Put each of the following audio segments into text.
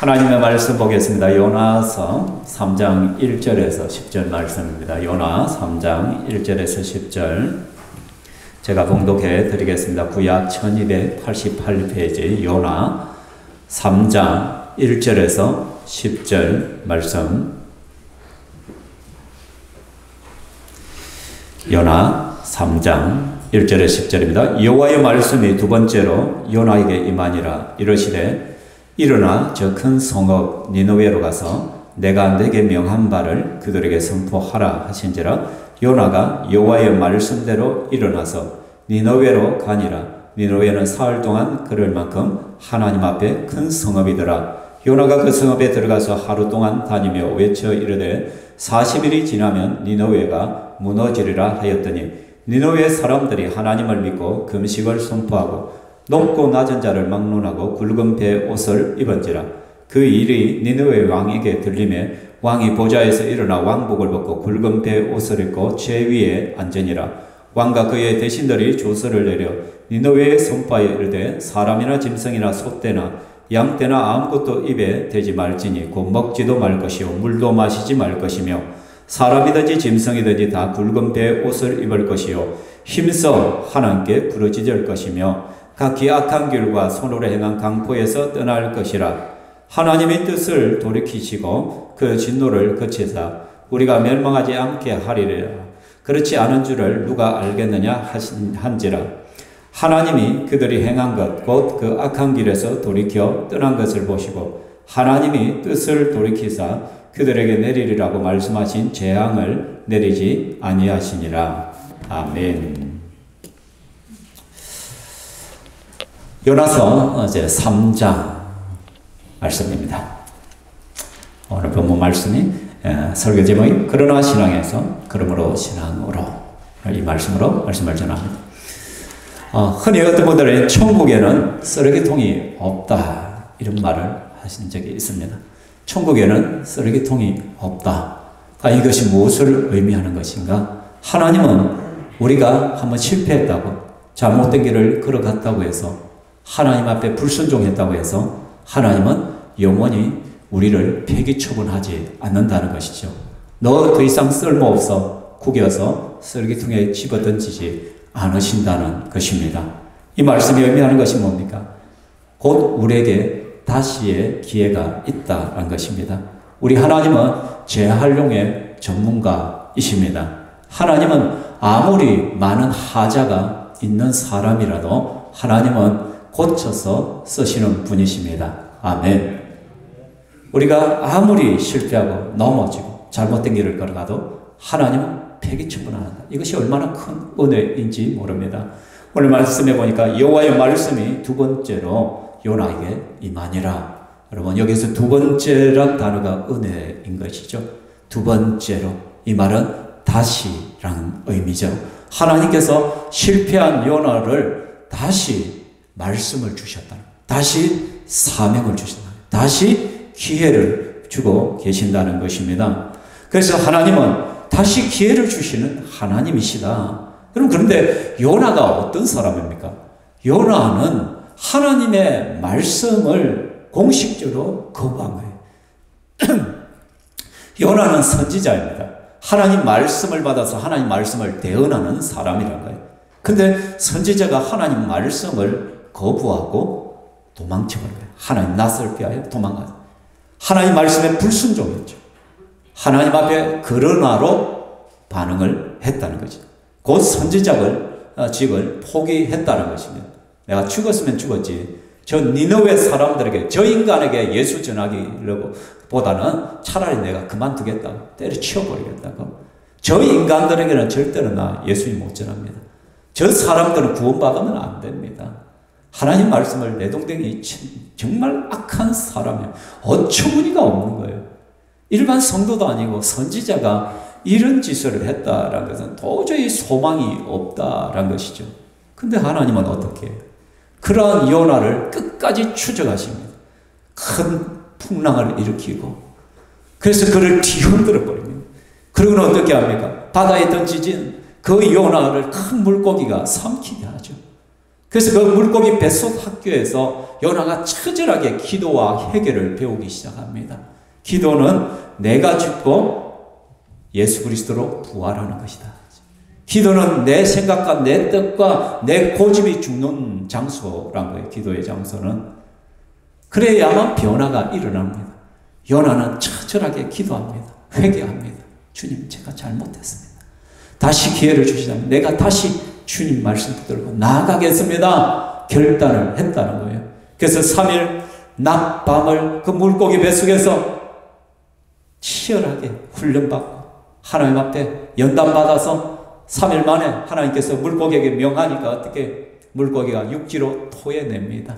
하나님의 말씀 보겠습니다. 요나서 3장 1절에서 10절 말씀입니다. 요나 3장 1절에서 10절 제가 봉독해 드리겠습니다. 구약 1288페이지 요나 3장 1절에서 10절 말씀. 요나 3장 1절에 10절입니다. 여호와의 말씀이 두 번째로 요나에게 임하니라. 이르시되 일어나 저 큰 성읍 니느웨로 가서 내가 내게 명한 바를 그들에게 선포하라 하신지라. 요나가 여호와의 말씀대로 일어나서 니느웨로 가니라. 니느웨는 사흘 동안 걸을 만큼 하나님 앞에 큰 성읍이더라. 요나가 그 성읍에 들어가서 하루 동안 다니며 외쳐 이르되 40일이 지나면 니느웨가 무너지리라 하였더니 니느웨 사람들이 하나님을 믿고 금식을 선포하고 높고 낮은 자를 막론하고 굵은 배 옷을 입은지라. 그 일이 니느웨 왕에게 들림에 왕이 보좌에서 일어나 왕복을 벗고 굵은 배 옷을 입고 제 위에 앉으니라. 왕과 그의 대신들이 조서를 내려 니느웨에 선포하여 이르되 사람이나 짐승이나 소떼나 양떼나 아무것도 입에 대지 말지니 곧 먹지도 말 것이요 물도 마시지 말 것이며 사람이든지 짐승이든지 다 굵은 배 옷을 입을 것이요 힘써 하나님께 부르짖을 것이며 각기 악한 길과 손으로 행한 강포에서 떠날 것이라. 하나님의 뜻을 돌이키시고 그 진노를 그치사 우리가 멸망하지 않게 하리라. 그렇지 않은 줄을 누가 알겠느냐 한지라. 하나님이 그들이 행한 것 곧 그 악한 길에서 돌이켜 떠난 것을 보시고 하나님이 뜻을 돌이키사 그들에게 내리리라고 말씀하신 재앙을 내리지 아니하시니라. 아멘. 요나서 이제 3장 말씀입니다. 오늘 본문 말씀이 설교 제목이 그러나 신앙에서 그러므로 신앙으로 이 말씀으로 말씀을 전합니다. 흔히 어떤 분들은 천국에는 쓰레기통이 없다 이런 말을 하신 적이 있습니다. 천국에는 쓰레기통이 없다. 이것이 무엇을 의미하는 것인가? 하나님은 우리가 한번 실패했다고 잘못된 길을 걸어갔다고 해서 하나님 앞에 불순종했다고 해서 하나님은 영원히 우리를 폐기 처분하지 않는다는 것이죠. 너 더 이상 쓸모없어 구겨서 쓰레기통에 집어던지지 않으신다는 것입니다. 이 말씀이 의미하는 것이 뭡니까? 곧 우리에게 다시의 기회가 있다는 것입니다. 우리 하나님은 재활용의 전문가이십니다. 하나님은 아무리 많은 하자가 있는 사람이라도 하나님은 고쳐서 쓰시는 분이십니다. 아멘. 우리가 아무리 실패하고 넘어지고 잘못된 길을 걸어가도 하나님은 폐기 처분한다. 이것이 얼마나 큰 은혜인지 모릅니다. 오늘 말씀해 보니까 여호와의 말씀이 두 번째로 요나에게 임하니라. 여러분 여기서 두 번째란 단어가 은혜인 것이죠. 두 번째로 이 말은 다시라는 의미죠. 하나님께서 실패한 요나를 다시 말씀을 주셨다. 다시 사명을 주셨다. 다시 기회를 주고 계신다는 것입니다. 그래서 하나님은 다시 기회를 주시는 하나님이시다. 그런데 요나가 어떤 사람입니까? 요나는 하나님의 말씀을 공식적으로 거부한 거예요. 요나는 선지자입니다. 하나님 말씀을 받아서 하나님 말씀을 대언하는 사람이란 거예요. 근데 선지자가 하나님 말씀을 거부하고 도망쳐버린 거예요. 하나님 낯을 피하여 도망가요. 하나님 말씀에 불순종했죠. 하나님 앞에 그러나로 반응을 했다는 거죠. 곧 선지자직을 포기했다는 것입니다. 내가 죽었으면 죽었지. 저 니느웨 사람들에게 저 인간에게 예수 전하기보다는 차라리 내가 그만두겠다고 때려치워버리겠다고. 저 인간들에게는 절대로 나 예수님 못 전합니다. 저 사람들은 구원받으면 안 됩니다. 하나님 말씀을 내동댕이 정말 악한 사람이에요. 어처구니가 없는 거예요. 일반 성도도 아니고 선지자가 이런 짓을 했다라는 것은 도저히 소망이 없다라는 것이죠. 근데 하나님은 어떻게 해요? 그러한 요나를 끝까지 추적하십니다. 큰 풍랑을 일으키고 그래서 그를 뒤흔들어 버립니다. 그러고는 어떻게 합니까? 바다에 던지진 그 요나를 큰 물고기가 삼키게 하죠. 그래서 그 물고기 뱃속 학교에서 요나가 처절하게 기도와 회개를 배우기 시작합니다. 기도는 내가 죽고 예수 그리스도로 부활하는 것이다. 기도는 내 생각과 내 뜻과 내 고집이 죽는 장소란 거예요. 기도의 장소는. 그래야만 변화가 일어납니다. 요나는 처절하게 기도합니다. 회개합니다. 주님, 제가 잘못했습니다. 다시 기회를 주시다면 내가 다시 주님 말씀 붙들고 나아가겠습니다. 결단을 했다는 거예요. 그래서 3일 낮 밤을 그 물고기 뱃속에서 치열하게 훈련받고 하나님 앞에 연단받아서 3일 만에 하나님께서 물고기에게 명하니까 어떻게 물고기가 육지로 토해냅니다.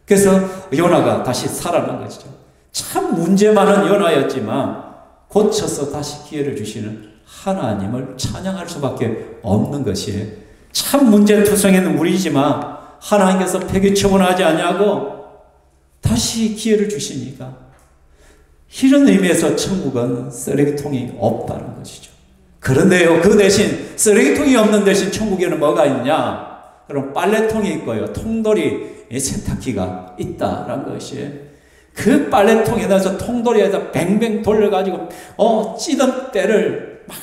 그래서 요나가 다시 살아난 것이죠. 참 문제 많은 요나였지만 고쳐서 다시 기회를 주시는 하나님을 찬양할 수밖에 없는 것이에요. 참 문제투성이는 우리지만 하나님께서 폐기 처분하지 않냐고 다시 기회를 주시니까 이런 의미에서 천국은 쓰레기통이 없다는 것이죠. 그런데요, 그 대신 쓰레기통이 없는 대신 천국에는 뭐가 있냐? 그럼 빨래통이 있고요, 통돌이 세탁기가 있다는 것이에요. 그 빨래통에다가 통돌이에다 뱅뱅 돌려가지고 찌든 때를 막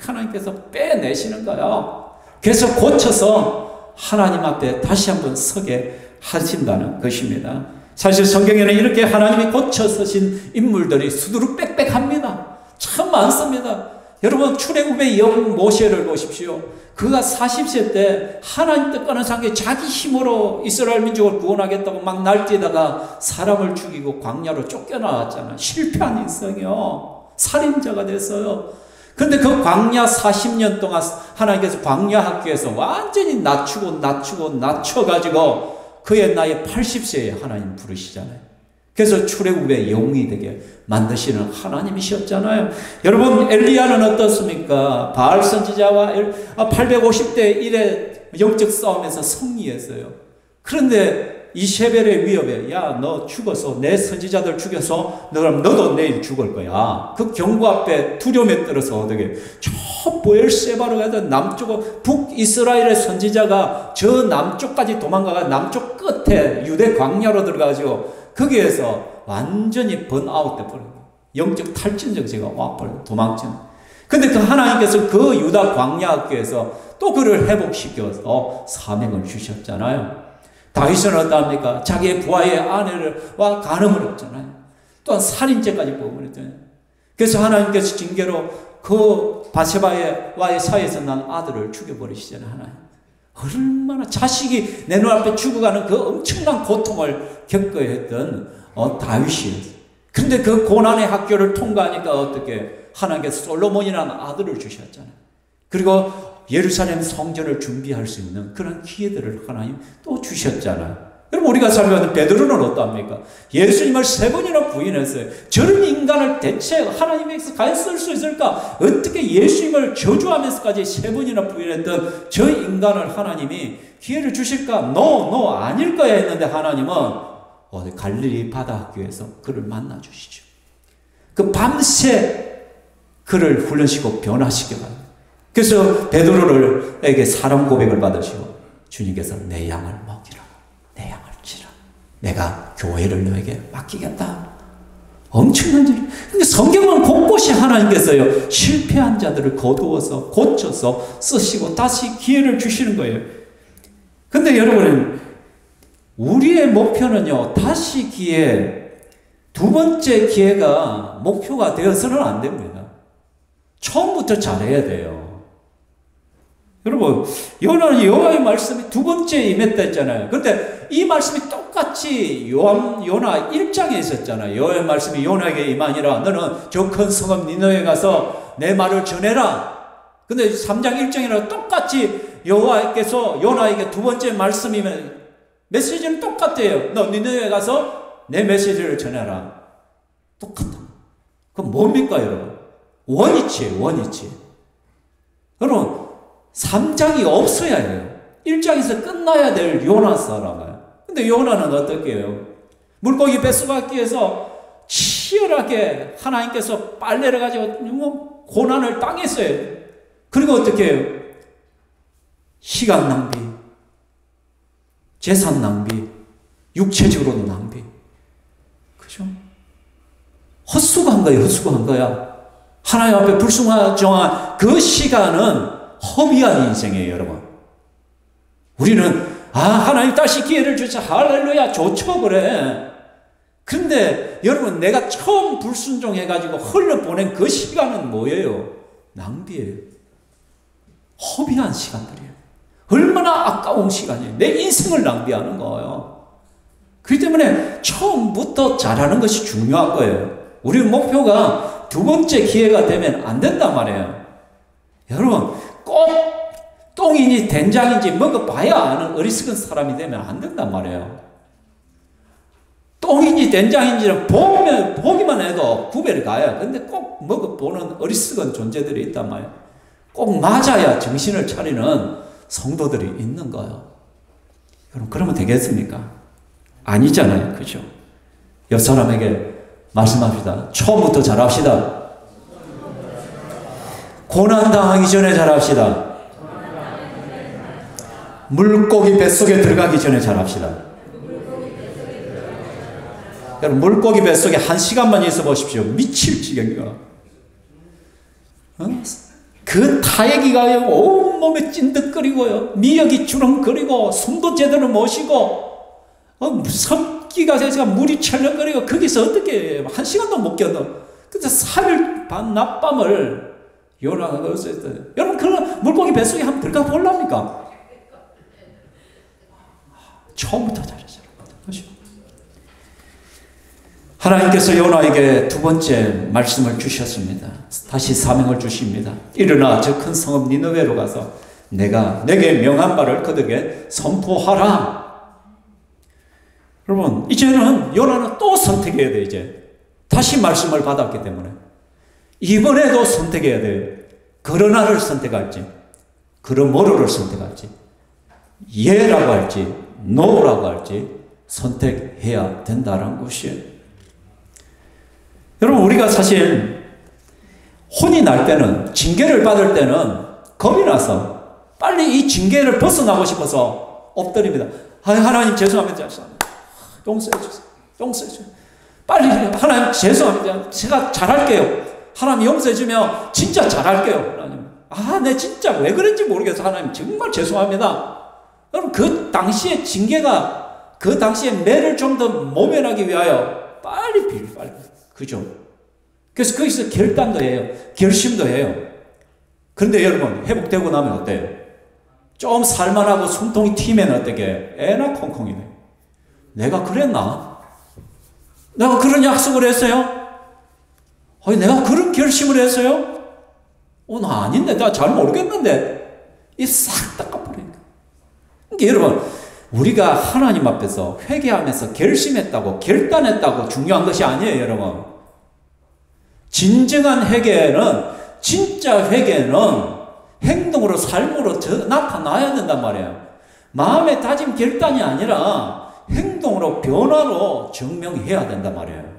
하나님께서 빼내시는 거예요. 그래서 고쳐서 하나님 앞에 다시 한번 서게 하신다는 것입니다. 사실 성경에는 이렇게 하나님이 고쳐 서신 인물들이 수두룩 빽빽합니다. 참 많습니다. 여러분 출애굽의 영 모세를 보십시오. 그가 40세 때 하나님 뜻과는 상관없이 자기 힘으로 이스라엘 민족을 구원하겠다고 막 날뛰다가 사람을 죽이고 광야로 쫓겨나왔잖아요. 실패한 인생이요. 살인자가 됐어요. 그런데 그 광야 40년 동안 하나님께서 광야 학교에서 완전히 낮춰가지고 그의 나이 80세에 하나님 부르시잖아요. 그래서 출애굽의 영웅이 되게 만드시는 하나님이셨잖아요. 여러분 엘리야는 어떻습니까? 바알 선지자와 850대 1의 영적 싸움에서 승리했어요. 그런데 이세벨의 위협에 야, 너 죽어서 내 선지자들 죽여서 그럼 너도 내일 죽을 거야. 그 경고 앞에 두려움에 떨어서 어떻게 저 보엘세바로 해서 남쪽 북이스라엘의 선지자가 저 남쪽까지 도망가가 남쪽 끝에 유대 광야로 들어가가지고 거기에서 완전히 번아웃 돼버린 거예요. 영적 탈진 정세가 와버려 도망친. 근데 그 하나님께서 그 유다 광야학교에서 또 그를 회복시켜서 사명을 주셨잖아요. 다윗은 어떠합니까? 자기의 부하의 아내와 간음을 했잖아요. 또한 살인죄까지 범했잖아요. 그래서 하나님께서 징계로 그 바세바와의 사이에서 난 아들을 죽여버리시잖아요. 하나님. 얼마나 자식이 내 눈앞에 죽어가는 그 엄청난 고통을 겪어야 했던 다윗이었어요. 근데 그 고난의 학교를 통과하니까 어떻게 하나님께서 솔로몬이라는 아들을 주셨잖아요. 그리고 예루살렘 성전을 준비할 수 있는 그런 기회들을 하나님 또 주셨잖아요. 여러분 우리가 살아가는 베드로는 어떠합니까? 예수님을 3번이나 부인했어요. 저런 인간을 대체 하나님에게서 과연 쓸 수 있을까? 어떻게 예수님을 저주하면서까지 3번이나 부인했던 저 인간을 하나님이 기회를 주실까? No, 아닐 거야 했는데 하나님은 어디 갈릴리 바다학교에서 그를 만나 주시죠. 그 밤새 그를 훈련시키고 변화시켜가요. 그래서 베드로에게 사랑 고백을 받으시고 주님께서 내 양을 먹이라고, 내 양을 치라. 내가 교회를 너에게 맡기겠다. 엄청난 일. 근데 성경은 곳곳이 하나님께서요 실패한 자들을 거두어서 고쳐서 쓰시고 다시 기회를 주시는 거예요. 근데 여러분 우리의 목표는요 다시 기회, 두 번째 기회가 목표가 되어서는 안 됩니다. 처음부터 잘해야 돼요. 여러분, 요나는 여호와의 말씀이 두 번째 임했다 했잖아요. 그런데 이 말씀이 똑같이 요나 1장에 있었잖아요. 여호와의 말씀이 요나에게 임하니라. 너는 저 큰 성읍 니느웨에 가서 내 말을 전해라. 근데 3장 1장이랑 똑같이 여호와께서 요나에게 두 번째 말씀이면 메시지는 똑같아요. 너 니느웨에 가서 내 메시지를 전해라. 똑같아. 그럼 뭡니까 여러분? 원위치예요. 원위치. 여러분 3장이 없어야 해요. 1장에서 끝나야 될 요나 사람이에요. 근데 요나는 어떻게 해요? 물고기 뱃속에서 치열하게 하나님께서 빨래를 가지고 고난을 당했어요. 그리고 어떻게 해요? 시간 낭비. 재산 낭비, 육체적으로도 낭비. 그죠? 헛수고한 거예요, 헛수고한 거야. 하나님 앞에 불순종한 그 시간은 허비한 인생이에요, 여러분. 우리는, 하나님 다시 기회를 주셔. 할렐루야, 좋죠, 그래. 근데 여러분, 내가 처음 불순종해가지고 흘려보낸 그 시간은 뭐예요? 낭비예요. 허비한 시간들이에요. 얼마나 아까운 시간이에요. 내 인생을 낭비하는 거예요. 그렇기 때문에 처음부터 잘하는 것이 중요한 거예요. 우리 목표가 두 번째 기회가 되면 안 된단 말이에요. 여러분, 꼭 똥인지 된장인지 먹어봐야 아는 어리석은 사람이 되면 안 된단 말이에요. 똥인지 된장인지는 보기만 해도 구별이 가요. 근데 꼭 먹어보는 어리석은 존재들이 있단 말이에요. 꼭 맞아야 정신을 차리는 성도들이 있는 거예요. 여러분, 그러면 되겠습니까? 아니잖아요. 그죠? 옆 사람에게 말씀합시다. 처음부터 잘합시다. 고난당하기 전에 잘합시다. 물고기 뱃속에 들어가기 전에 잘합시다. 여러분, 물고기 뱃속에 1시간만 있어 보십시오. 미칠 지경이야. 그 타액이가 온몸에 찐득거리고요. 미역이 주렁거리고 숨도 제대로 못 쉬고 섭기가 돼서 물이 철렁거리고 거기서 어떻게 해요? 1시간도 못 견뎌. 그래서 3일 반 낮밤을 요나가 어디서 했어요. 여러분, 그런 물고기 뱃속에 한번 들어가 보려합니까? 처음부터 잘했어요. 하나님께서 요나에게 두 번째 말씀을 주셨습니다. 다시 사명을 주십니다. 일어나 저 큰 성읍 니느웨로 가서 내가 내게 명한 바를 그들에게 선포하라. 여러분, 이제는 요나는 또 선택해야 돼. 이제 다시 말씀을 받았기 때문에 이번에도 선택해야 돼. 그러나를 선택할지, 그러므로를 선택할지, 예라고 할지, 노라고 할지 선택해야 된다는 것이에요. 여러분, 우리가 사실 혼이 날 때는, 징계를 받을 때는 겁이 나서 빨리 이 징계를 벗어나고 싶어서 엎드립니다. 하나님 죄송합니다. 용서해 주세요. 용서해 주세요. 빨리 하나님 죄송합니다. 제가 잘할게요. 하나님 용서해 주면 진짜 잘할게요. 하나님, 내 진짜 왜 그런지 모르겠어. 하나님 정말 죄송합니다. 여러분, 그 당시에 징계가 그 당시에 매를 좀 더 모면하기 위하여 빨리. 그죠? 그래서 거기서 결단도 해요. 결심도 해요. 그런데 여러분, 회복되고 나면 어때요? 좀 살만하고 숨통이 튀면 어떻게? 애나 콩콩이네. 내가 그랬나? 내가 그런 약속을 했어요? 내가 그런 결심을 했어요? 나 아닌데, 나 잘 모르겠는데. 이 싹 닦아버리니까. 그러니까 여러분, 우리가 하나님 앞에서 회개하면서 결심했다고, 결단했다고 중요한 것이 아니에요, 여러분. 진정한 회개는, 진짜 회개는 행동으로, 삶으로 나타나야 된단 말이에요. 마음의 다짐, 결단이 아니라 행동으로, 변화로 증명해야 된단 말이에요.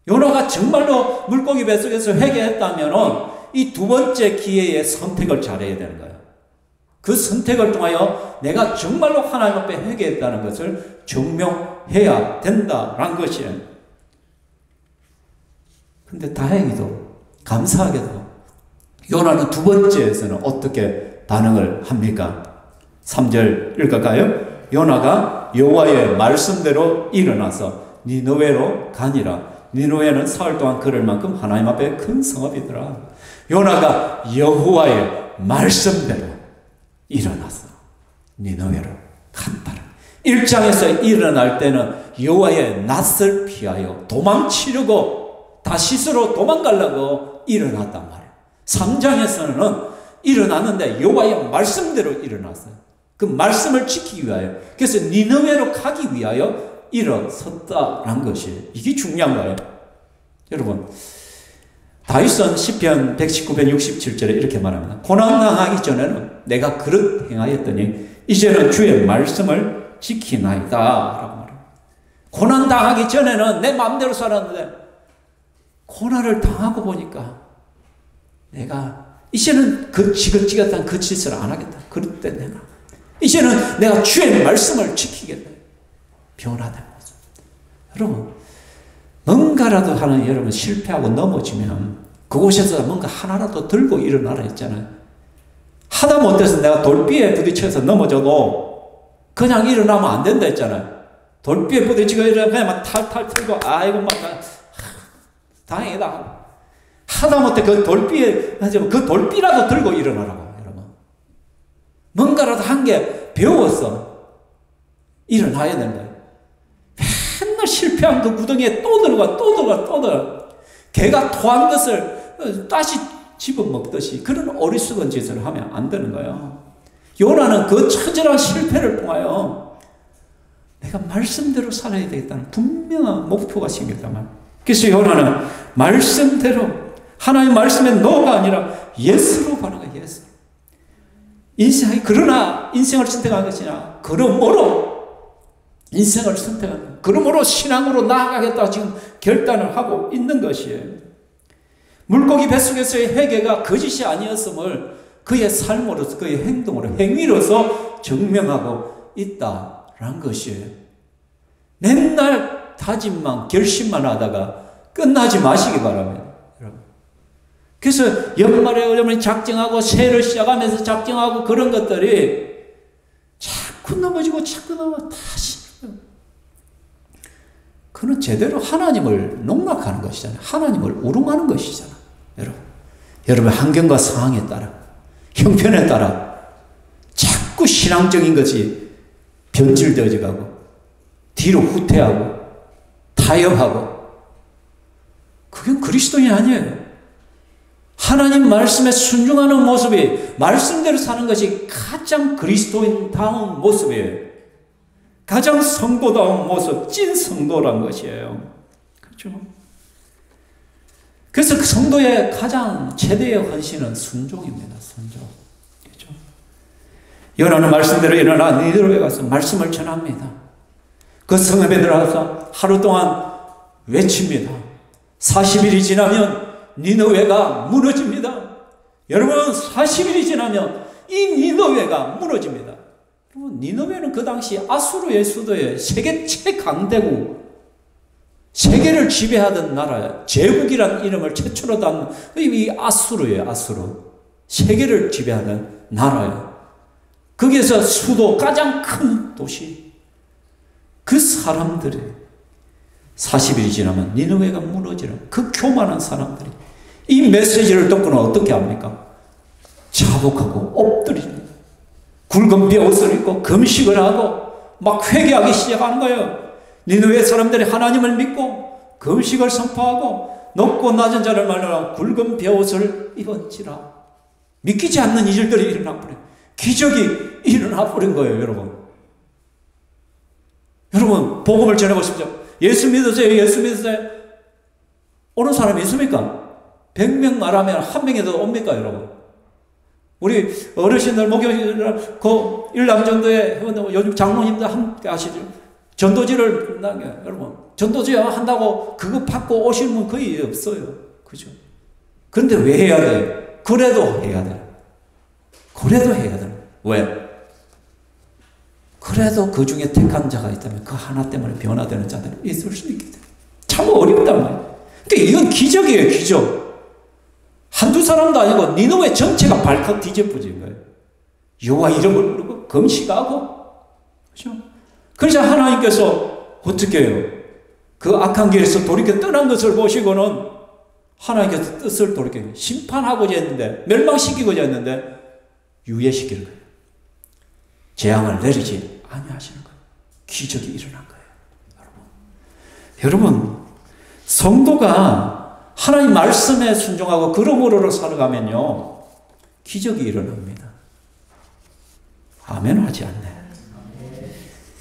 요나가 정말로 물고기 뱃속에서 회개했다면 이 두 번째 기회에 선택을 잘해야 되는 거예요. 그 선택을 통하여 내가 정말로 하나님 앞에 회개했다는 것을 증명해야 된다는 것이에요. 근데 다행히도, 감사하게도 요나는 두 번째에서는 어떻게 반응을 합니까? 3절 읽을까요? 요나가 여호와의 말씀대로 일어나서 니느웨로 가니라. 니느웨는 사흘 동안 걸을 만큼 하나님 앞에 큰 성읍이더라. 요나가 여호와의 말씀대로 일어나서 니느웨로 갔더라. 1장에서 일어날 때는 여호와의 낯을 피하여 도망치려고 다시스로 도망가려고 일어났단 말이에요. 3장에서는 일어났는데 여호와의 말씀대로 일어났어요. 그 말씀을 지키기 위하여, 그래서 니느웨로 가기 위하여 일어섰다는 것이, 이게 중요한 거예요. 여러분, 다윗은 시편 119편 67절에 이렇게 말합니다. 고난당하기 전에는 내가 그릇 행하였더니 이제는 주의 말씀을 지키나이다 라고 말합니다. 고난당하기 전에는 내 마음대로 살았는데 고난을 당하고 보니까 내가 이제는 그 지긋지긋한 그 짓을 안 하겠다. 그럴 때 내가 이제는 내가 주의 말씀을 지키겠다. 변화된 모습. 여러분, 뭔가라도 하는 여러분 실패하고 넘어지면 그곳에서 뭔가 하나라도 들고 일어나라 했잖아요. 하다 못해서 내가 돌비에 부딪혀서 넘어져도 그냥 일어나면 안 된다 했잖아요. 돌비에 부딪히고 일어나면 그냥 막 탈탈 털고 아이고 막 다행이다. 하다 못해 그 돌비에 그 돌비라도 들고 일어나라고 여러분. 뭔가라도 한 게 배웠어. 일어나야 되는 거예요. 맨날 실패한 그 구덩이에 또 들어가. 개가 토한 것을 다시 집어먹듯이 그런 어리석은 짓을 하면 안 되는 거예요. 요나는 그 처절한 실패를 통하여 내가 말씀대로 살아야 되겠다는 분명한 목표가 생겼단 말이에요. 그래서 요나는 말씀대로 하나님의 말씀에 노가 아니라 예스로 가는 거예요. 예스. 그러나 인생을 선택한 것이냐 그러므로 인생을 선택한 그러므로 신앙으로 나아가겠다 지금 결단을 하고 있는 것이에요. 물고기 뱃속에서의 회개가 거짓이 아니었음을 그의 삶으로서 그의 행동으로 행위로서 증명하고 있다라는 것이에요. 맨날 다짐만 결심만 하다가 끝나지 마시기 바랍니다. 여러분. 그래서 연말에 여러분이 작정하고 새해를 시작하면서 작정하고 그런 것들이 자꾸 넘어지고 다시 그는 제대로 하나님을 농락하는 것이잖아요. 하나님을 우롱하는 것이잖아요. 여러분 환경과 상황에 따라 형편에 따라 자꾸 신앙적인 것이 변질되어져 가고 뒤로 후퇴하고 타협하고 그건 그리스도인이 아니에요. 하나님 말씀에 순종하는 모습이 말씀대로 사는 것이 가장 그리스도인다운 모습이에요. 가장 성도다운 모습, 찐 성도란 것이에요. 그렇죠? 그래서 그 성도의 가장 최대의 헌신은 순종입니다. 순종. 그렇죠? 요나는 말씀대로 일어나 니느웨에 가서 말씀을 전합니다. 그 성읍에 들어가서 하루 동안 외칩니다. 40일이 지나면 니느웨가 무너집니다. 여러분 40일이 지나면 이 니느웨가 무너집니다. 니느웨는 그 당시 아수르의 수도에 세계 최강대국 세계를 지배하던 나라예요. 제국이라는 이름을 최초로 단 이 아수르예요. 아수르. 세계를 지배하던 나라예요. 거기에서 수도 가장 큰 도시. 그 사람들이 40일이 지나면 니느웨가 무너지는 그 교만한 사람들이 이 메시지를 듣고는 어떻게 합니까? 자복하고 엎드리는 굵은 벼옷을 입고 금식을 하고 막 회개하기 시작하는 거예요. 니느웨 사람들이 하나님을 믿고 금식을 선포하고 높고 낮은 자를 말하라 굵은 벼옷을 입은지라. 믿기지 않는 일들이 일어나 버려요. 기적이 일어나 버린 거예요. 여러분 복음을 전해보십시오. 예수 믿으세요. 예수 믿으세요. 오는 사람이 있습니까? 100명 말하면 한 명이라도 옵니까 여러분? 우리 어르신들 목요일 그 일남전도에 요즘 장로님들 함께 하시죠. 전도지를 여러분 전도지 한다고 그거 받고 오시는 분 거의 없어요. 그죠? 그런데 왜 해야 돼? 그래도 해야 돼. 그래도 해야 돼. 왜? 그래도 그 중에 택한 자가 있다면 그 하나 때문에 변화되는 자들이 있을 수 있기 때문에 참 어렵단 말이에요. 그러니까 이건 기적이에요. 기적. 한두 사람도 아니고 니느웨 전체가 발칵 뒤집어진 거예요. 여호와 이름을 부르고 금식하고 그렇죠? 그래서 하나님께서 어떻게 해요? 그 악한 길에서 돌이켜 떠난 것을 보시고는 하나님께서 뜻을 돌이켜 심판하고자 했는데 멸망시키고자 했는데 유예시키는 거예요. 재앙을 내리지 아니하시는 거예요. 기적이 일어난 거예요. 여러분 성도가 하나님 말씀에 순종하고 그러므로 살아가면요 기적이 일어납니다. 아멘 하지 않네.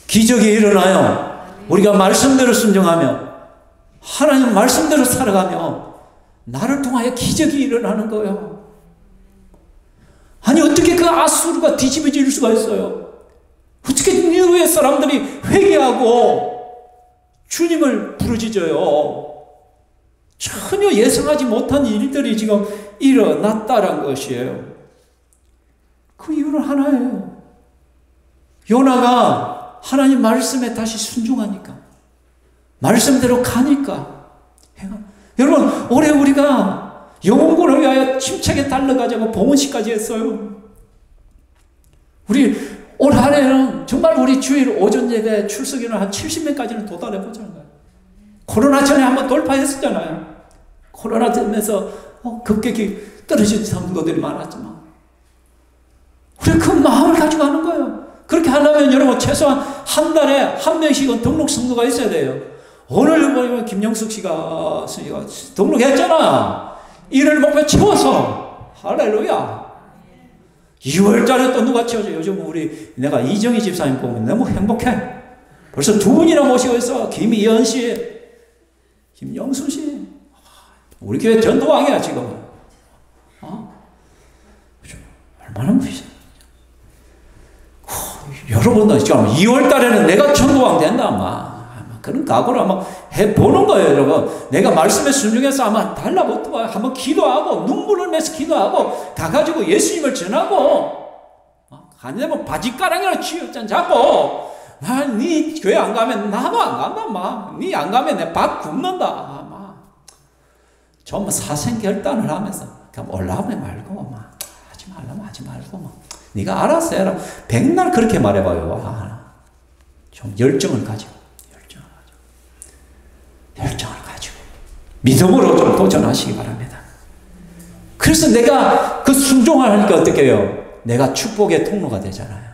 기적이 일어나요. 우리가 말씀대로 순종하며 하나님 말씀대로 살아가며 나를 통하여 기적이 일어나는 거예요. 아니 어떻게 그 아수르가 뒤집어질 수가 있어요? 어떻게 니느웨 사람들이 회개하고 주님을 부르짖어요? 전혀 예상하지 못한 일들이 지금 일어났다는 것이에요. 그 이유는 하나예요. 요나가 하나님 말씀에 다시 순종하니까, 말씀대로 가니까. 여러분, 올해 우리가 영혼군을 위하여 침체에 달려가자고 봉헌식까지 했어요. 우리 올 한해는 정말 우리 주일 오전 예배 출석인은 한 70명까지는 도달해 보자는 거예요. 코로나 전에 한번 돌파했었잖아요. 코로나 되면서 급격히 떨어진 성도들이 많았지만 우리 그 마음을 가지고 하는 거예요. 그렇게 하려면 여러분 최소한 한 달에 한 명씩은 등록 성도가 있어야 돼요. 오늘 보면 김영숙 씨가 등록했잖아. 일을 목표 채워서. 할렐루야. 2월달에 또 누가 채워줘. 요즘 내가 이정희 집사님 보면 너무 행복해. 벌써 두 분이나 모시고 있어. 김희연 씨, 김영순 씨. 우리 교회 전도왕이야 지금. 얼마나 무시해. 여러분도 지금 2월달에는 내가 전도왕 된다 아마 그런 각오를 한번 해보는 거예요. 여러분, 내가 말씀에 순종해서 아마 달라붙어 한번 기도하고 눈물을 내서 기도하고 가가지고 예수님을 전하고 아니면 바지가랑이나 쥐어짠 잡고 네 교회 안 가면 나도 안 간다. 네 안 가면 내 밥 굶는다. 좀 사생결단을 하면서 그냥 올라오면 말고 하지 말라면 하지 말고 네가 알아서 해라. 백날 그렇게 말해봐요. 좀 열정을 가지고 믿음으로 좀 도전하시기 바랍니다. 그래서 내가 그 순종을 하니까 어떻게 해요? 내가 축복의 통로가 되잖아요.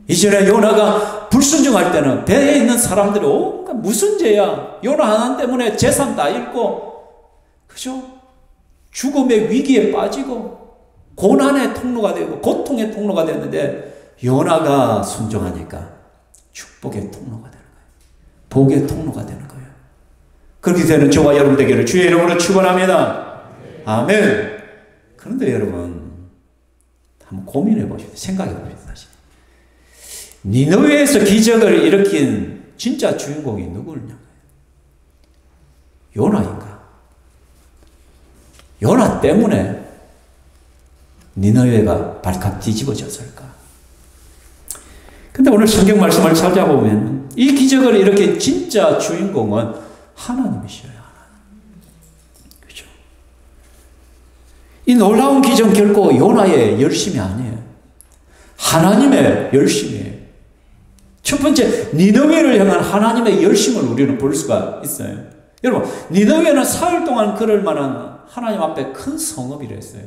이전에 요나가 불순종할 때는 배에 있는 사람들이 무슨 죄야? 요나 하나 때문에 재산 다 잃고 그죠? 죽음의 위기에 빠지고 고난의 통로가 되고 고통의 통로가 됐는데 요나가 순종하니까 축복의 통로가 되는 거예요. 복의 통로가 되는 거예요. 그렇게 되는 저와 여러분 되기를 주의 이름으로 축원합니다. 아멘. 그런데 여러분 한번 고민해 보십시오. 생각해 보십시오. 다시. 니느웨에서 기적을 일으킨 진짜 주인공이 누구냐? 요나인가? 요나 때문에 니느웨가 발칵 뒤집어졌을까? 근데 오늘 성경 말씀을 찾아보면 이 기적을 일으킨 진짜 주인공은 하나님이셔요. 그렇죠? 이 놀라운 기적 결코 요나의 열심이 아니에요. 하나님의 열심이에요. 첫 번째, 니느웨를 향한 하나님의 열심을 우리는 볼 수가 있어요. 여러분, 니느웨는 사흘 동안 걸을 만한 하나님 앞에 큰 성읍이라 했어요.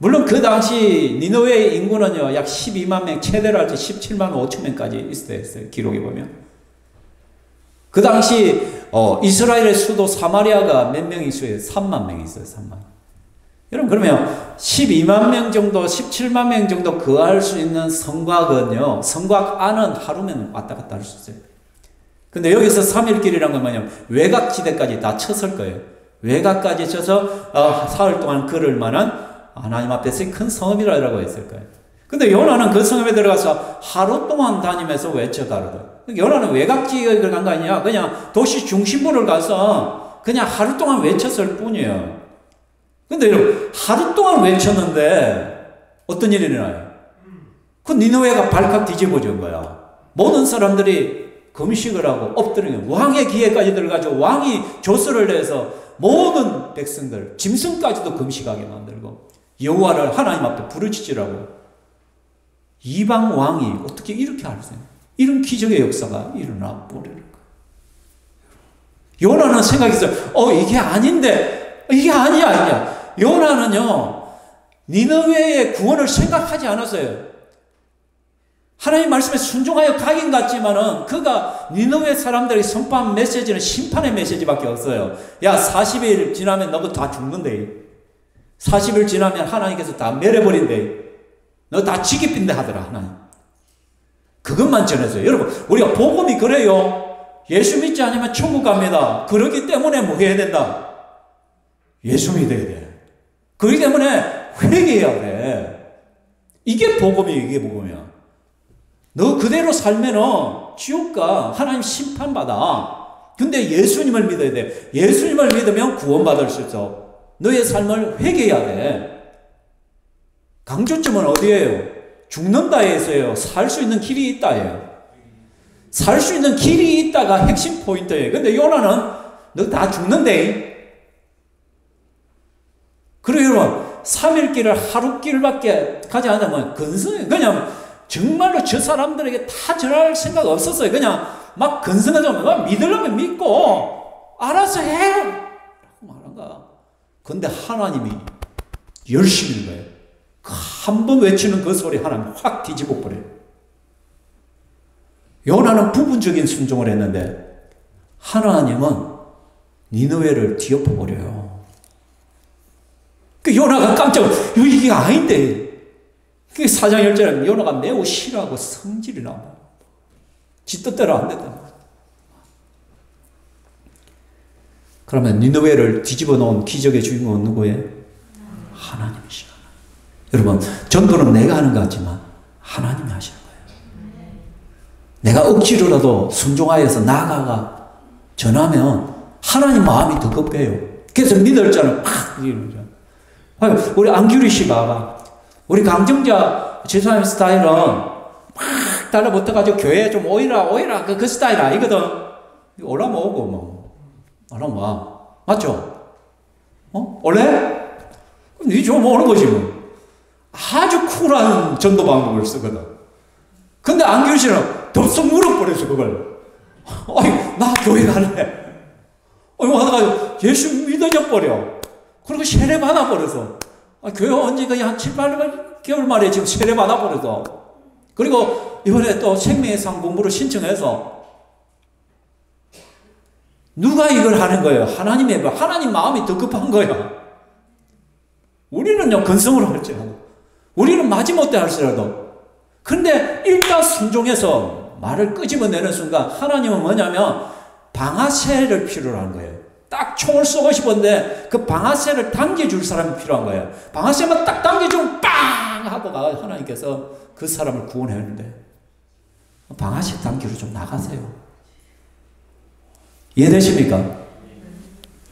물론 그 당시 니느웨의 인구는요, 약 12만 명, 최대로 할 때 17만 5천 명까지 있어야 했어요. 기록에 보면. 그 당시 이스라엘의 수도 사마리아가 몇 명이 있어요? 3만 명이 있어요. 3만. 여러분, 그러면 12만 명 정도, 17만 명 정도 거할 수 있는 성곽은요, 성곽 안은 하루면 왔다 갔다 할 수 있어요. 근데 여기서 3일길이란 건 뭐냐면 외곽지대까지 다 쳤을 거예요. 외곽까지 쳐서 사흘 동안 걸을 만한 하나님 앞에서 큰 성읍이라고 했을 거예요. 근데 요나는 그 성읍에 들어가서 하루 동안 다니면서 외쳐가거든. 요나는 외곽지역에 간 거 아니야. 그냥 도시 중심부를 가서 그냥 하루 동안 외쳤을 뿐이에요. 근데 여러분, 하루 동안 외쳤는데 어떤 일이 일어나요? 그 니느웨가 발칵 뒤집어진 거야. 모든 사람들이 금식을 하고 엎드리는 왕의 기회까지 들어가지고 왕이 조서를 내서 모든 백성들, 짐승까지도 금식하게 만들고 여호와를 하나님 앞에 부르짖으라고. 이방 왕이 어떻게 이렇게 할 수 있냐? 이런 기적의 역사가 일어나 버리는 거예요. 요나는 생각했어요. 이게 아닌데, 이게 아니야. 요나는요, 니느웨의 구원을 생각하지 않았어요. 하나님 말씀에 순종하여 가긴 갔지만은 그가 니느웨 사람들에게 선포한 메시지는 심판의 메시지밖에 없어요. 야, 40일 지나면 너도 다 죽는데. 40일 지나면 하나님께서 다 멸해버린대. 너 다 지기빈대 하더라, 하나님. 그것만 전했어요. 여러분, 우리가 복음이 그래요. 예수 믿지 않으면 천국 갑니다. 그렇기 때문에 뭐 해야 된다? 예수 믿어야 돼. 그렇기 때문에 회개해야 돼. 이게 복음이에요. 이게 복음이야. 너 그대로 살면은 지옥 가. 하나님 심판받아. 근데 예수님을 믿어야 돼. 예수님을 믿으면 구원받을 수 있어. 너의 삶을 회개해야 돼. 강조점은 어디예요? 죽는다에서요. 살 수 있는 길이 있다예요. 살 수 있는 길이 있다가 핵심 포인트예요. 근데 요나는 너 다 죽는데. 그리고 여러분 3일 길을 하루 길밖에 가지 않으면 근성이 그냥 정말로 저 사람들에게 다 전할 생각 없었어요. 그냥 막 근성해서 막 믿으려면 믿고 알아서 해 라고 말한 거야. 근데 하나님이 열심인 거예요. 한 번 외치는 그 소리 하나님 확 뒤집어 버려요. 요나는 부분적인 순종을 했는데 하나님은 니느웨를 뒤엎어 버려요. 그 요나가 깜짝 이게 아닌데. 그 4장 1절에 요나가 매우 싫어하고 성질이 나와요. 지 뜻대로 안 된다. 그러면 니느웨를 뒤집어 놓은 기적의 주인공은 누구예요? 하나님이시죠. 여러분, 전도는 내가 하는 것 같지만 하나님이 하시는 거예요. 내가 억지로라도 순종하여서 나아가가 전하면 하나님 마음이 더 급해요. 그래서 믿을 자는 팍 이러죠. 우리 안규리 씨 봐봐. 우리 강정자 지사님 스타일은 막 달라붙어가지고 교회에 좀 오이라 그 스타일 아니거든. 올라면 오고 뭐 올라면 와. 맞죠? 원래? 니 좀 오는 거지 뭐. 아주 쿨한 전도 방법을 쓰거든. 근데 안규리 씨는 덥석 물어버렸어 그걸. 나 교회 갈래. 와가지고 예수 믿어져 버려. 그리고 세례 받아버려서. 교회 온 지 그냥 한 7, 8개월 만에 지금 세례 받아버려서. 그리고 이번에 또 생명의 상 공부를 신청해서. 누가 이걸 하는 거예요? 하나님 마음이 더 급한 거야. 우리는요, 근성으로 할지라도. 우리는 마지못해 할지라도. 근데 일단 순종해서 말을 끄집어내는 순간 하나님은 뭐냐면 방아쇠를 필요로 하는 거예요. 딱 총을 쏘고 싶었는데 그 방아쇠를 당겨줄 사람이 필요한 거예요. 방아쇠만 딱 당겨주면 빵! 하고 하나님께서 그 사람을 구원했는데 방아쇠 당기로 좀 나가세요. 이해되십니까?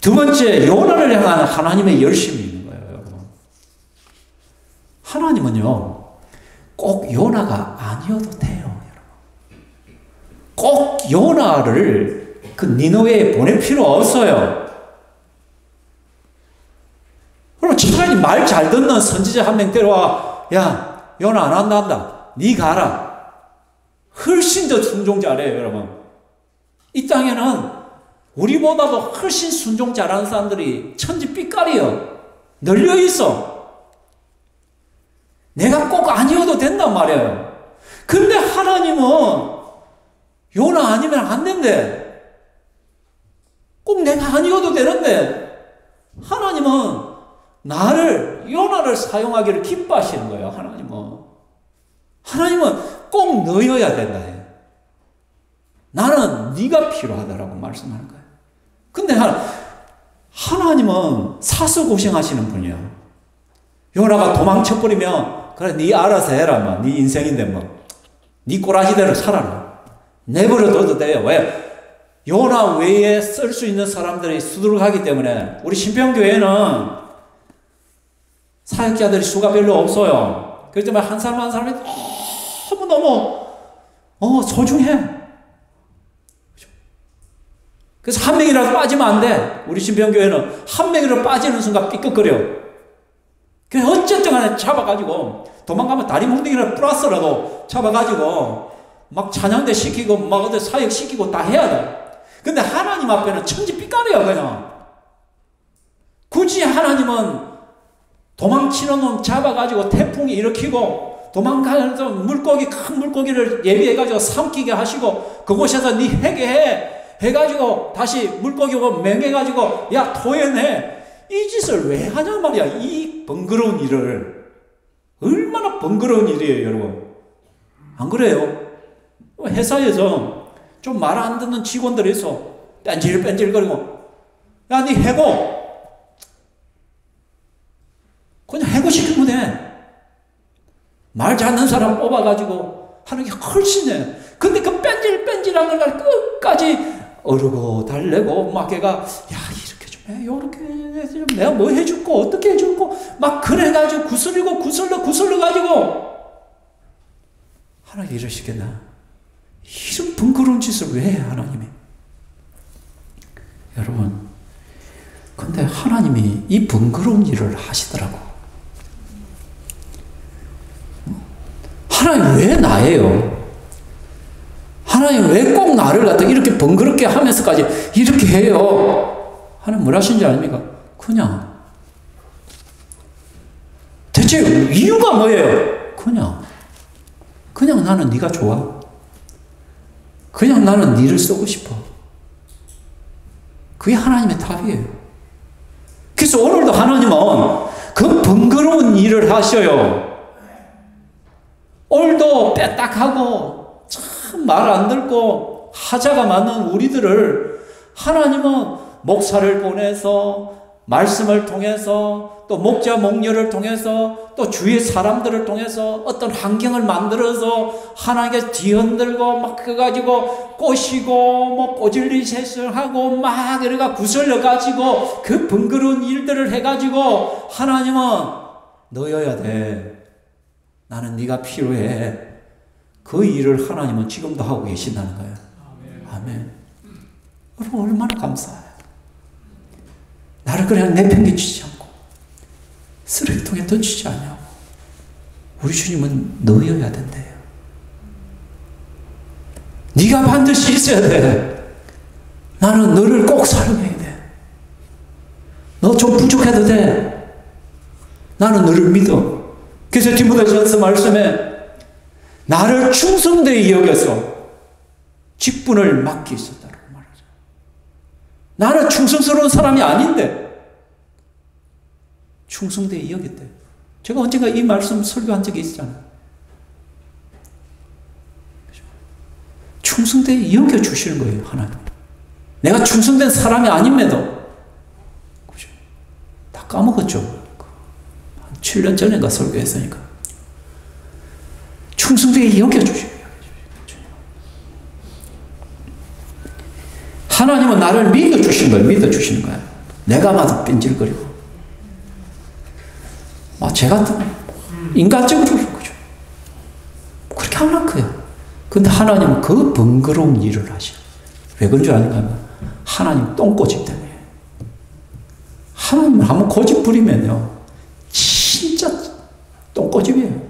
두 번째, 요나를 향한 하나님의 열심이 있는 거예요, 여러분. 하나님은요, 꼭 요나가 아니어도 돼요, 여러분. 꼭 요나를 그 니느웨에 보낼 필요 없어요. 그럼 차라리 말 잘 듣는 선지자 한 명 데려와. 야, 요나 안 한다. 니 가라. 훨씬 더 순종 잘해요, 여러분. 이 땅에는 우리보다도 훨씬 순종 잘하는 사람들이 천지 삐까리요. 널려 있어. 내가 꼭 아니어도 된단 말이에요. 근데 하나님은 요나 아니면 안 된대. 꼭 내가 아니어도 되는데 하나님은 요나를 사용하기를 기뻐하시는 거예요. 하나님은 꼭 너여야 된다 해요. 나는 네가 필요하다라고 말씀하는 거예요. 근데 하나님은 사서 고생하시는 분이에요. 요나가 도망쳐버리면 그래 네 알아서 해라. 네 인생인데 네 꼬라지대로 살아라. 내버려둬도 돼요. 왜? 요나 외에 쓸 수 있는 사람들이 수두룩하기 때문에 우리 신평교회는 사역자들이 수가 별로 없어요. 그렇기 때문에 한 사람 한 사람이 너무너무 소중해. 그래서 한 명이라도 빠지면 안 돼. 우리 신평교회는 한 명이라도 빠지는 순간 삐끗거려. 그래서 어쨌든 간에 잡아가지고 도망가면 다리 뭉댕이라도 플러스라도 잡아가지고 막 찬양대 시키고 막 어디 사역 시키고 다 해야 돼. 근데 하나님 앞에는 천지 삐까리야 그냥. 굳이 하나님은 도망치는 놈 잡아가지고 태풍이 일으키고 도망가는 큰 물고기를 예비해가지고 삼키게 하시고 그곳에서 네 회개해 해가지고 다시 물고기 오고 맹해가지고 야 토해내. 이 짓을 왜 하냐 말이야. 이 번거로운 일을. 얼마나 번거로운 일이에요 여러분. 안 그래요? 회사에서 좀 말 안 듣는 직원들이 있어. 뺀질뺀질거리고 야 니 해고 그냥 해고시키면 돼. 말 잘하는 사람 뽑아가지고 하는 게 훨씬 해. 근데 그 뺀질뺀질한 걸 끝까지 어르고 달래고 막 걔가 야 이렇게 좀 해 요렇게 해 내가 뭐 해줄거 어떻게 해줄거 막 그래가지고 구슬러 가지고 하나님 이러시겠나? 이런 번거로운 짓을 왜 해, 하나님이? 여러분, 근데 하나님이 이 번거로운 일을 하시더라고. 하나님 왜 나예요? 하나님 왜 꼭 나를 갖다 이렇게 번거롭게 하면서까지 이렇게 해요? 하나님 뭘 하신지 아닙니까? 그냥. 대체 이유가 뭐예요? 그냥 나는 네가 좋아. 그냥 나는 네를 쓰고 싶어. 그게 하나님의 답이에요. 그래서 오늘도 하나님은 그 번거로운 일을 하셔요. 오늘도 빼딱하고 참 말 안 듣고 하자가 많은 우리들을 하나님은 목사를 보내서 말씀을 통해서 또 목자 목녀를 통해서 또 주위의 사람들을 통해서 어떤 환경을 만들어서 하나님께 뒤흔들고 막 그가지고 꼬시고 뭐 꼬질리 세수하고 막 이래가 구슬려 가지고 그 번거로운 일들을 해가지고 하나님은 너여야 돼. 나는 네가 필요해. 그 일을 하나님은 지금도 하고 계신다는 거예요. 아멘. 여러분 얼마나 감사해요. 나를 그냥 내팽개치지 않고 쓰레기통에 던지지 않냐고. 우리 주님은 너여야 된대요. 네가 반드시 있어야 돼. 나는 너를 꼭 사랑해야 돼. 너 좀 부족해도 돼. 나는 너를 믿어. 그래서 디모데전서 말씀에 나를 충성되이 여겨서 직분을 맡기 있었다고 말하죠. 나는 충성스러운 사람이 아닌데 충성되이 여겼대. 제가 언젠가 이 말씀 설교한 적이 있잖아요. 충성되이 여겨주시는 거예요, 하나님. 내가 충성된 사람이 아님에도. 그죠? 다 까먹었죠. 한 7년 전인가 설교했으니까. 충성되이 여겨주셔요. 하나님은 나를 믿어주시는 거예요. 믿어주시는 거예요. 내가 봐도 뺀질거리고. 제 같은 인간적으로 그죠. 그렇게 하려고 해요. 근데 하나님은 그 번거로운 일을 하셔요. 왜 그런 줄 아는가? 하나님 똥꼬집 때문에. 하나님 한번 고집 부리면요. 진짜 똥꼬집이에요.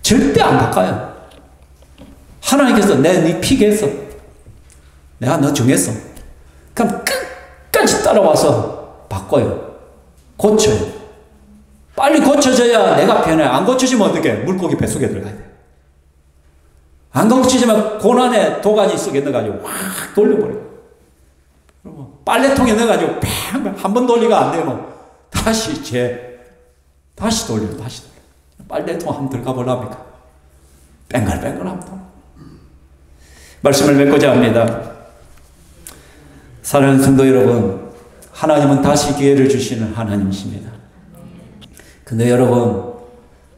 절대 안 바꿔요. 하나님께서 네 픽했어. 내가 너 정했어. 그럼 끝까지 따라와서 바꿔요. 고쳐요. 빨리 고쳐져야 내가 편해. 안 고쳐지면 어떡해? 물고기 뱃속에 들어가야 돼. 안 고쳐지면 고난의 도가니 속에 넣어가지고 확 돌려버려요. 빨래통에 넣어가지고 한 번 돌리가 안 되면 다시 돌려. 빨래통 한번 들어가 보랍니까? 뺑글뺑글합니다. 말씀을 맺고자 합니다. 사랑하는 성도 여러분, 하나님은 다시 기회를 주시는 하나님이십니다. 근데 여러분,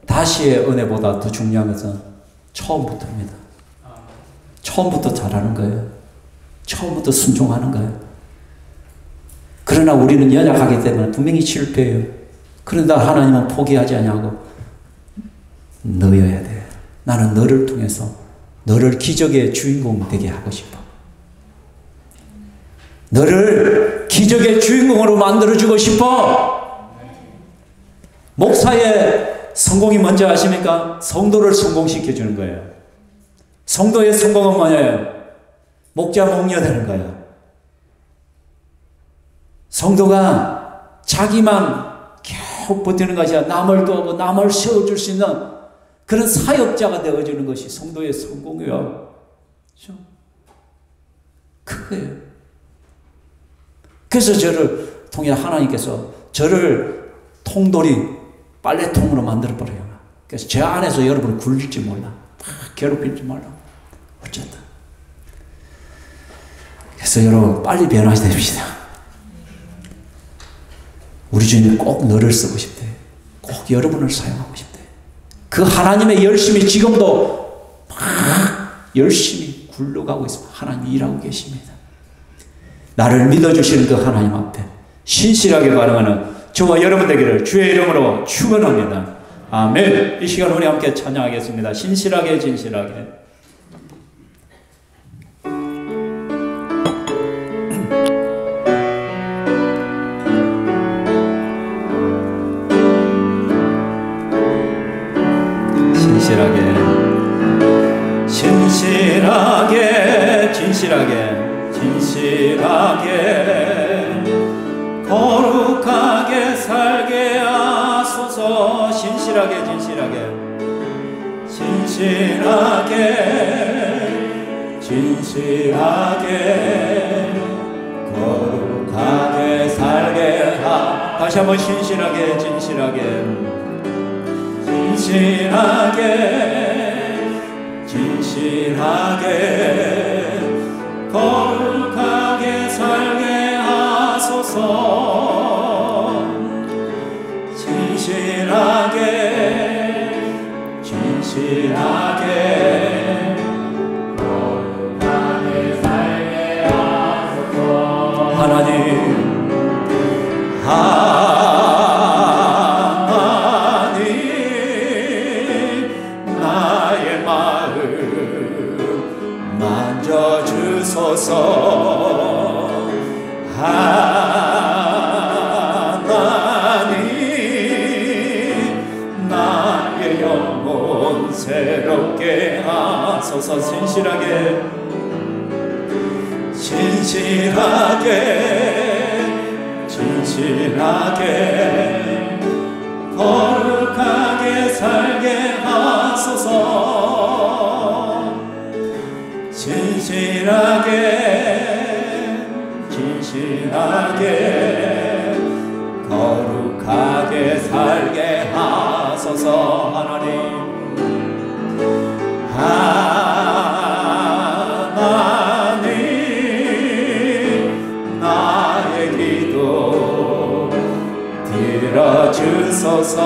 다시의 은혜보다 더 중요한 것은 처음부터입니다. 처음부터 잘하는 거예요. 처음부터 순종하는 거예요. 그러나 우리는 연약하기 때문에 분명히 실패해요. 그런데 하나님은 포기하지 않냐고. 너여야 돼. 나는 너를 통해서 너를 기적의 주인공 되게 하고 싶어. 너를 기적의 주인공으로 만들어주고 싶어. 목사의 성공이 뭔지 아십니까? 성도를 성공시켜주는 거예요. 성도의 성공은 뭐예요? 목자 목녀 되는 거예요. 성도가 자기만 겨우 버티는 것이 아니라 남을 도우고 남을 세워줄 수 있는 그런 사역자가 되어주는 것이 성도의 성공이에요. 그렇죠? 그거예요. 그래서 저를 통해 하나님께서 저를 통돌이 빨래통으로 만들어버려요. 그래서 제 안에서 여러분을 굴릴지 몰라. 괴롭힐지 몰라. 어쨌든. 그래서 여러분 빨리 변화해야 됩니다. 우리 주님이 꼭 너를 쓰고 싶대. 꼭 여러분을 사용하고 싶대. 그 하나님의 열심이 지금도 막 열심히 굴러가고 있습니다. 하나님 일하고 계십니다. 나를 믿어주시는 그 하나님 앞에 신실하게 반응하는 저와 여러분 되기를 주의 이름으로 축원합니다. 아멘. 이 시간 우리 함께 찬양하겠습니다. 신실하게 진실하게. 진실하게 거룩하게 살게 하소서. 진실하게 거룩하게 살게 다시 한번 진실하게 거룩하게 살게 하소서. 진실하게 거룩하게 살게 하소서. 하나님 나의 마음 만져주소서. 하나님 나의 영혼 새롭게 하소서. 진실하게 거룩하게 살게 하소서. 진실하게 거룩하게 살게 하소서. 하나님 나의 기도 들어주소서.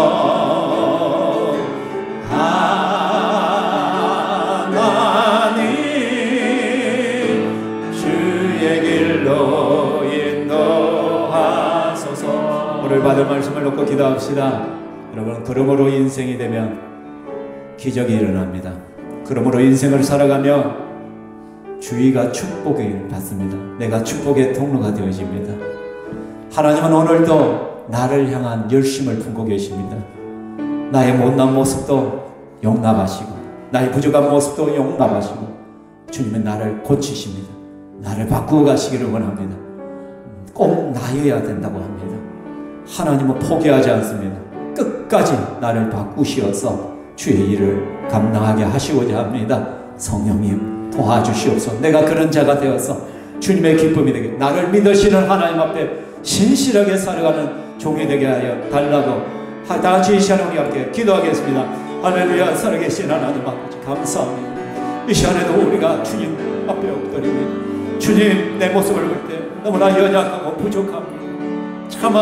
하나님 주의 길로 인도하소서. 오늘 받을 말씀을 놓고 기도합시다. 여러분, 그러므로 인생이 되면 기적이 일어납니다. 그러므로 인생을 살아가며 주위가 축복을 받습니다. 내가 축복의 통로가 되어집니다. 하나님은 오늘도 나를 향한 열심을 품고 계십니다. 나의 못난 모습도 용납하시고 나의 부족한 모습도 용납하시고 주님은 나를 고치십니다. 나를 바꾸어 가시기를 원합니다. 꼭 나여야 된다고 합니다. 하나님은 포기하지 않습니다. 끝까지 나를 바꾸시어서 주의 일을 감당하게 하시고자 합니다. 성령님 도와주시옵소서. 내가 그런 자가 되어서 주님의 기쁨이 되게 나를 믿으시는 하나님 앞에 신실하게 살아가는 종이 되게 하여 달라고 다 같이 이 시간에 우리 함께 기도하겠습니다. 할렐루야. 살아계신 하나님 아버지 감사합니다. 이 시간에도 우리가 주님 앞에 엎드리며 주님 내 모습을 볼 때 너무나 연약하고 부족합니다. 참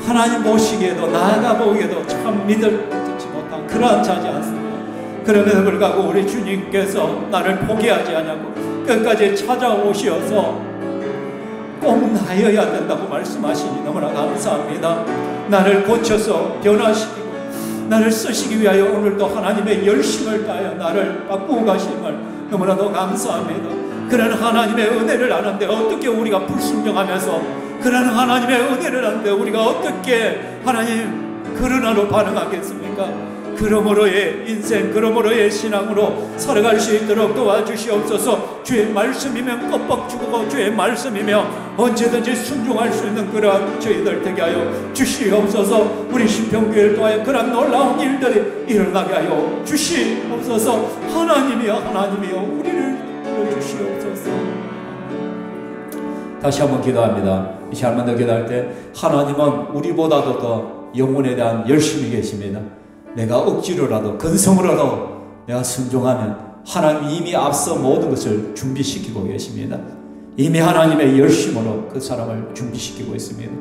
하나님 보시기에도 나아가 보기에도 참 믿을 듯지 못한 그러한 자지 않습니다. 그럼에도 불구하고 우리 주님께서 나를 포기하지 않냐고 끝까지 찾아오시어서 꼭 나여야 된다고 말씀하시니 너무나 감사합니다. 나를 고쳐서 변화시키고 나를 쓰시기 위하여 오늘도 하나님의 열심을 다하여 나를 바꾸고 가심을 너무나도 감사합니다. 그런 하나님의 은혜를 아는데 어떻게 우리가 불순종하면서 그런 하나님의 은혜를 아는데 우리가 어떻게 하나님 그러나로 반응하겠습니까? 그러므로의 인생, 그러므로의 신앙으로 살아갈 수 있도록 도와주시옵소서. 주의 말씀이면 껍벅 죽고 주의 말씀이며 언제든지 순종할 수 있는 그러한 저희들 되게 하여 주시옵소서. 우리 신평교회를 통하여 그러한 놀라운 일들이 일어나게 하여 주시옵소서. 하나님이여 우리를 들어주시옵소서. 다시 한번 기도합니다. 이 시간 한번 더 기도할 때 하나님은 우리보다도 더 영혼에 대한 열심이 계십니다. 내가 억지로라도 근성으로라도 내가 순종하면 하나님 이미 앞서 모든 것을 준비시키고 계십니다. 이미 하나님의 열심으로 그 사람을 준비시키고 있습니다.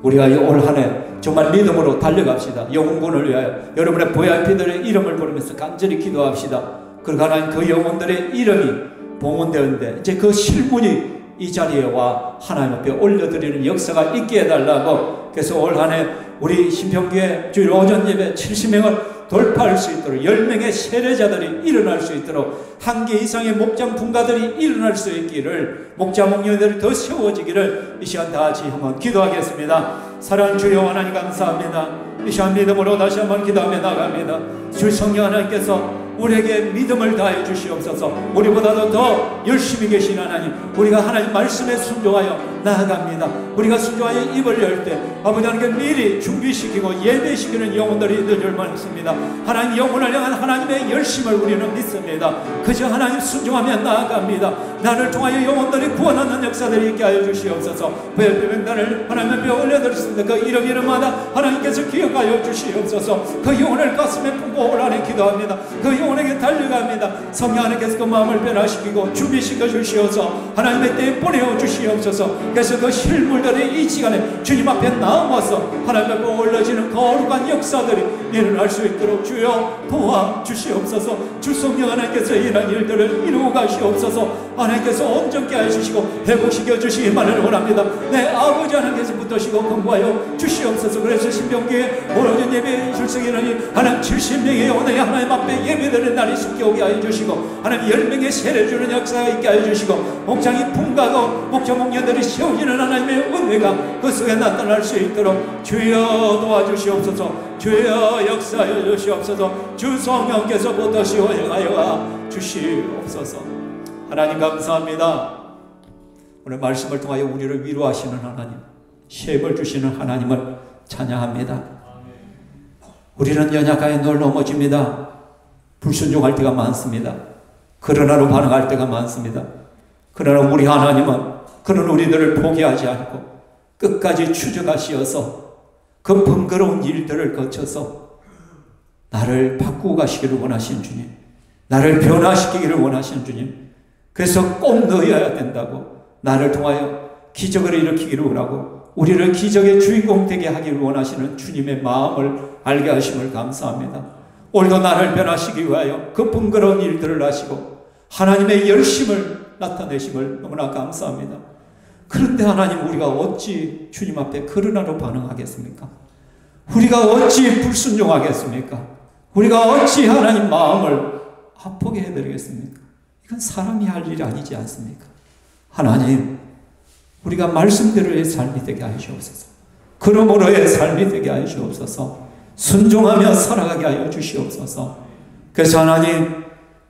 우리가 올 한 해 정말 믿음으로 달려갑시다. 영혼군을 위하여 여러분의 VIP들의 이름을 부르면서 간절히 기도합시다. 그리고 하나님 그 영혼들의 이름이 봉헌되었는데 이제 그 실문이 이 자리에 와 하나님 앞에 올려드리는 역사가 있게 해달라고. 그래서 올 한 해 우리 신평교회 주일 오전 예배 70명을 돌파할 수 있도록 10명의 세례자들이 일어날 수 있도록 1개 이상의 목장 분가들이 일어날 수 있기를, 목자 목녀들이 더 세워지기를 이 시간 다 같이 한번 기도하겠습니다. 사랑하는 주여 하나님 감사합니다. 이 시간 믿음으로 다시 한번 기도하며 나갑니다. 주 성령 하나님께서 우리에게 믿음을 다해 주시옵소서. 우리보다도 더 열심히 계신 하나님, 우리가 하나님 말씀에 순종하여 나아갑니다. 우리가 순종하여 입을 열 때 아버지 하나님께 미리 준비시키고 예배시키는 영혼들이 늦을 많습니다. 하나님 영혼을 향한 하나님의 열심을 우리는 믿습니다. 그저 하나님 순종하며 나아갑니다. 나를 통하여 영혼들이 구원하는 역사들이 있게 하여 주시옵소서. 부활병단을 하나님 앞에 올려드렸습니다. 그 이름마다 하나님께서 기억하여 주시옵소서. 그 영혼을 가슴에 품고 오라니 기도합니다. 그 영혼에게 달려갑니다. 성령 하나님께서 그 마음을 변화시키고 준비시켜 주시옵소서. 하나님의 때에 보내어 주시옵소서. 그래서 그 실물들이 이 시간에 주님 앞에 나와서 하나님 앞에 올려지는 거룩한 역사들이 일어날 수 있도록 주여 도와주시옵소서. 주 성령 하나님께서 이런 일들을 이루어 가시옵소서. 하나님께서 온전케 해주시고 회복시켜 주시기만을 원합니다. 내 아버지 하나님께서 붙드시고 공부하여 주시옵소서. 그래서 신병기에 오로지 예배에 출석이라니 하나님 70명의 오늘 하나님 앞에 예배드리는 날이 속히 오게 하여 주시고 하나님 10명의 세례 주는 역사가 있게 하여 주시고 목장이 풍가고 목자 목녀들이 세워지는 하나님의 은혜가 그 속에 나타날 수 있도록 주여 도와주시옵소서. 주여 역사하여 주시옵소서. 주 성령께서 붙드시고 행하여 주시옵소서. 하나님 감사합니다. 오늘 말씀을 통하여 우리를 위로하시는 하나님, 시험을 주시는 하나님을 찬양합니다. 우리는 연약하여 늘 넘어집니다. 불순종할 때가 많습니다. 그러나로 반응할 때가 많습니다. 그러나 우리 하나님은 그런 우리들을 포기하지 않고 끝까지 추적하시어서 그 번거로운 일들을 거쳐서 나를 바꾸고 가시기를 원하신 주님, 나를 변화시키기를 원하신 주님, 그래서 꼭 넣어야 된다고 나를 통하여 기적을 일으키기를 원하고 우리를 기적의 주인공 되게 하기를 원하시는 주님의 마음을 알게 하심을 감사합니다. 오늘도 나를 변화시키기 위하여 그 번거로운 일들을 하시고 하나님의 열심을 나타내심을 너무나 감사합니다. 그런데 하나님, 우리가 어찌 주님 앞에 그러나로 반응하겠습니까? 우리가 어찌 불순종하겠습니까? 우리가 어찌 하나님 마음을 아프게 해드리겠습니까? 이건 사람이 할 일이 아니지 않습니까? 하나님, 우리가 말씀대로의 삶이 되게 하여 주옵소서. 그러므로의 삶이 되게 하여 주옵소서. 순종하며 살아가게 하여 주시옵소서. 그래서 하나님,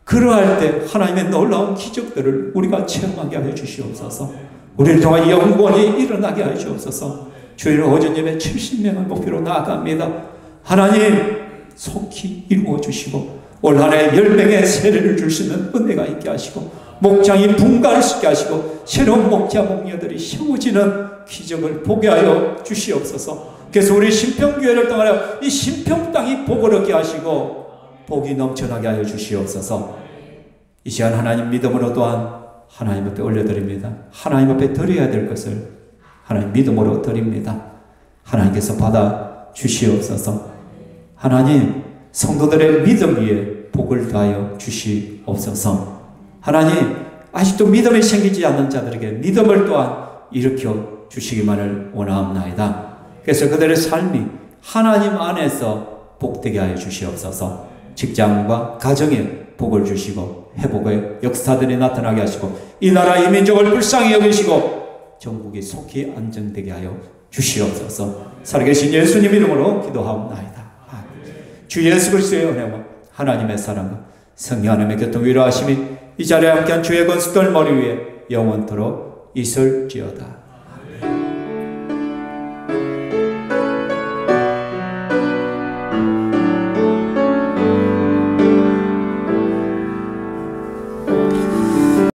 그러할 때 하나님의 놀라운 기적들을 우리가 체험하게 하여 주시옵소서. 우리를 통한 영권이 일어나게 하여 주옵소서. 주일 오전 예배 70명을 목표로 나아갑니다. 하나님, 속히 이루어 주시고 올 한 해 10명의 세례를 줄 수 있는 은혜가 있게 하시고 목장이 분갈시게 하시고 새로운 목자 목녀들이 세워지는 기적을 보게 하여 주시옵소서. 그래서 우리 신평교회를 통하여 이 신평 땅이 복을 얻게 하시고 복이 넘쳐나게 하여 주시옵소서. 이 시간 하나님 믿음으로 또한 하나님 앞에 올려드립니다. 하나님 앞에 드려야 될 것을 하나님 믿음으로 드립니다. 하나님께서 받아 주시옵소서. 하나님, 성도들의 믿음 위에 복을 더하여 주시옵소서. 하나님, 아직도 믿음이 생기지 않는 자들에게 믿음을 또한 일으켜 주시기만을 원하옵나이다. 그래서 그들의 삶이 하나님 안에서 복되게 하여 주시옵소서. 직장과 가정에 복을 주시고 회복의 역사들이 나타나게 하시고 이 나라 이 민족을 불쌍히 여기시고 전국이 속히 안정되게 하여 주시옵소서. 살아계신 예수님 이름으로 기도하옵나이다. 주 예수 그리스도의 은혜와 하나님의 사랑과 성령 하나님의 교통 위로하심이 이 자리에 함께한 주의 건축들 머리 위에 영원토록 있을지어다.